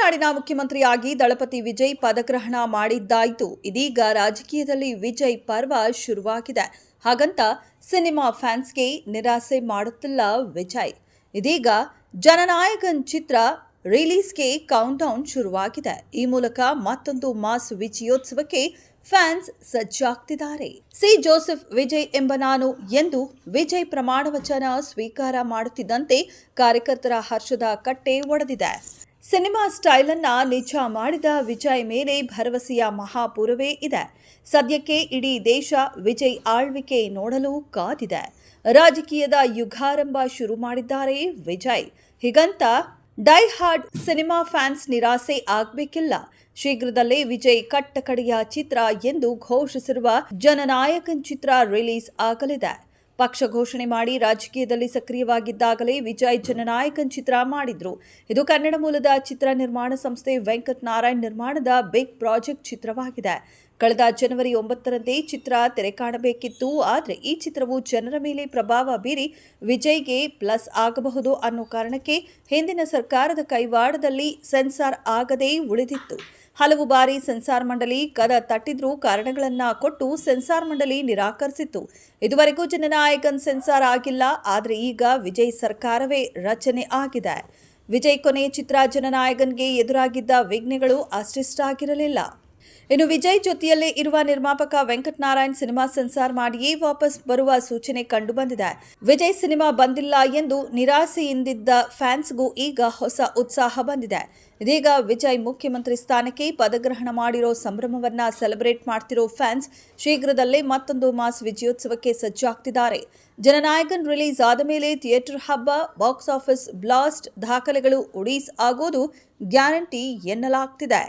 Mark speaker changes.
Speaker 1: ತಮಿಳುನಾಡಿನ ಮುಖ್ಯಮಂತ್ರಿಯಾಗಿ ದಳಪತಿ ವಿಜಯ್ ಪದಗ್ರಹಣ ಮಾಡಿದ್ದಾಯಿತು. ಇದೀಗ ರಾಜಕೀಯದಲ್ಲಿ ವಿಜಯ್ ಪರ್ವ ಶುರುವಾಗಿದೆ. ಹಾಗಂತ ಸಿನಿಮಾ ಫ್ಯಾನ್ಸ್ಗೆ ನಿರಾಸೆ ಮಾಡುತ್ತಿಲ್ಲ ವಿಜಯ್. ಇದೀಗ ಜನನಾಯಕನ್ ಚಿತ್ರ ರಿಲೀಸ್ಗೆ ಕೌಂಟ್ಡೌನ್ ಶುರುವಾಗಿದೆ. ಈ ಮೂಲಕ ಮತ್ತೊಂದು ಮಾಸ್ ವಿಜಯೋತ್ಸವಕ್ಕೆ ಫ್ಯಾನ್ಸ್ ಸಜ್ಜಾಗ್ತಿದ್ದಾರೆ. ಸಿ ಜೋಸೆಫ್ ವಿಜಯ್ ಎಂಬ ನಾನು ಎಂದು ವಿಜಯ್ ಪ್ರಮಾಣ ವಚನ ಸ್ವೀಕಾರ ಮಾಡುತ್ತಿದ್ದಂತೆ ಕಾರ್ಯಕರ್ತರ ಹರ್ಷದ ಕಟ್ಟೆ ಒಡೆದಿದೆ. ಸಿನಿಮಾ ಸ್ಟೈಲ್ ಅನ್ನ ನಿಜ ಮಾಡಿದ ವಿಜಯ್ ಮೇಲೆ ಭರವಸೆಯ ಮಹಾಪೂರವೇ ಇದೆ. ಸದ್ಯಕ್ಕೆ ಇಡೀ ದೇಶ ವಿಜಯ್ ಆಳ್ವಿಕೆ ನೋಡಲು ಕಾದಿದೆ. ರಾಜಕೀಯದ ಯುಗಾರಂಭ ಶುರು ಮಾಡಿದ್ದಾರೆ ವಿಜಯ್. ಹೀಗಂತ ಡೈ ಹಾರ್ಡ್ ಸಿನಿಮಾ ಫ್ಯಾನ್ಸ್ ನಿರಾಸೆ ಆಗಬೇಕಿಲ್ಲ. ಶೀಘ್ರದಲ್ಲೇ ವಿಜಯ್ ಕಟ್ಟಕಡೆಯ ಚಿತ್ರ ಎಂದು ಘೋಷಿಸಿರುವ ಜನನಾಯಕನ್ ಚಿತ್ರ ರಿಲೀಸ್ ಆಗಲಿದೆ. ಪಕ್ಷ ಘೋಷಣೆ ಮಾಡಿ ರಾಜಕೀಯದಲ್ಲಿ ಸಕ್ರಿಯವಾಗಿದ್ದಾಗಲೇ ವಿಜಯ್ ಜನನಾಯಕನ್ ಚಿತ್ರ ಮಾಡಿದ್ರು. ಇದು ಕನ್ನಡ ಮೂಲದ ಚಿತ್ರ ನಿರ್ಮಾಣ ಸಂಸ್ಥೆ ವೆಂಕಟ್ ನಾರಾಯಣ್ ನಿರ್ಮಾಣದ ಬಿಗ್ ಪ್ರಾಜೆಕ್ಟ್ ಚಿತ್ರವಾಗಿದೆ. ಕಳೆದ ಜನವರಿ 9ರಂದೇ ಚಿತ್ರ ತೆರೆ ಕಾಣಬೇಕಿತ್ತು. ಆದರೆ ಈ ಚಿತ್ರವು ಜನರ ಮೇಲೆ ಪ್ರಭಾವ ಬೀರಿ ವಿಜಯ್ಗೆ ಪ್ಲಸ್ ಆಗಬಹುದು ಅನ್ನೋ ಕಾರಣಕ್ಕೆ ಹಿಂದಿನ ಸರ್ಕಾರದ ಕೈವಾಡದಲ್ಲಿ ಸೆನ್ಸಾರ್ ಆಗದೇ ಉಳಿದಿತ್ತು. ಹಲವು ಬಾರಿ ಸೆನ್ಸಾರ್ ಮಂಡಳಿ ಕದ ತಟ್ಟಿದ್ರೂ ಕಾರಣಗಳನ್ನ ಕೊಟ್ಟು ಸೆನ್ಸಾರ್ ಮಂಡಳಿ ನಿರಾಕರಿಸಿತ್ತು. ಇದುವರೆಗೂ ಜನನಾಯಕನ್ ಸೆನ್ಸಾರ್ ಆಗಿಲ್ಲ. ಆದರೆ ಈಗ ವಿಜಯ್ ಸರ್ಕಾರವೇ ರಚನೆ ಆಗಿದೆ. ವಿಜಯ್ ಕೊನೆಯ ಚಿತ್ರ ಜನನಾಯಕನ್ಗೆ ಎದುರಾಗಿದ್ದ ವಿಘ್ನಗಳು ಅಷ್ಟಿಷ್ಟಾಗಿರಲಿಲ್ಲ. ಇನ್ನು ವಿಜಯ್ ಜೊತೆಯಲ್ಲೇ ಇರುವ ನಿರ್ಮಾಪಕ ವೆಂಕಟ್ ನಾರಾಯಣ್ ಸಿನಿಮಾ ಸೆನ್ಸಾರ್ ಮಾಡಿಯೇ ವಾಪಸ್ ಬರುವ ಸೂಚನೆ ಕಂಡುಬಂದಿದೆ. ವಿಜಯ್ ಸಿನಿಮಾ ಬಂದಿಲ್ಲ ಎಂದು ನಿರಾಸೆಯಿಂದಿದ್ದ ಫ್ಯಾನ್ಸ್ಗೂ ಈಗ ಹೊಸ ಉತ್ಸಾಹ ಬಂದಿದೆ. ಇದೀಗ ವಿಜಯ್ ಮುಖ್ಯಮಂತ್ರಿ ಸ್ಥಾನಕ್ಕೆ ಪದಗ್ರಹಣ ಮಾಡಿರೋ ಸಂಭ್ರಮವನ್ನ ಸೆಲೆಬ್ರೇಟ್ ಮಾಡ್ತಿರೋ ಫ್ಯಾನ್ಸ್ ಶೀಘ್ರದಲ್ಲೇ ಮತ್ತೊಂದು ಮಾಸ್ ವಿಜಯೋತ್ಸವಕ್ಕೆ ಸಜ್ಜಾಗ್ತಿದ್ದಾರೆ. ಜನನಾಯಕನ್ ರಿಲೀಸ್ ಆದ ಮೇಲೆ ಥಿಯೇಟರ್ ಹಬ್ಬ, ಬಾಕ್ಸ್ ಆಫೀಸ್ ಬ್ಲಾಸ್ಟ್, ದಾಖಲೆಗಳು ಉಡೀಸ್ ಆಗೋದು ಗ್ಯಾರಂಟಿ ಎನ್ನಲಾಗ್ತಿದೆ.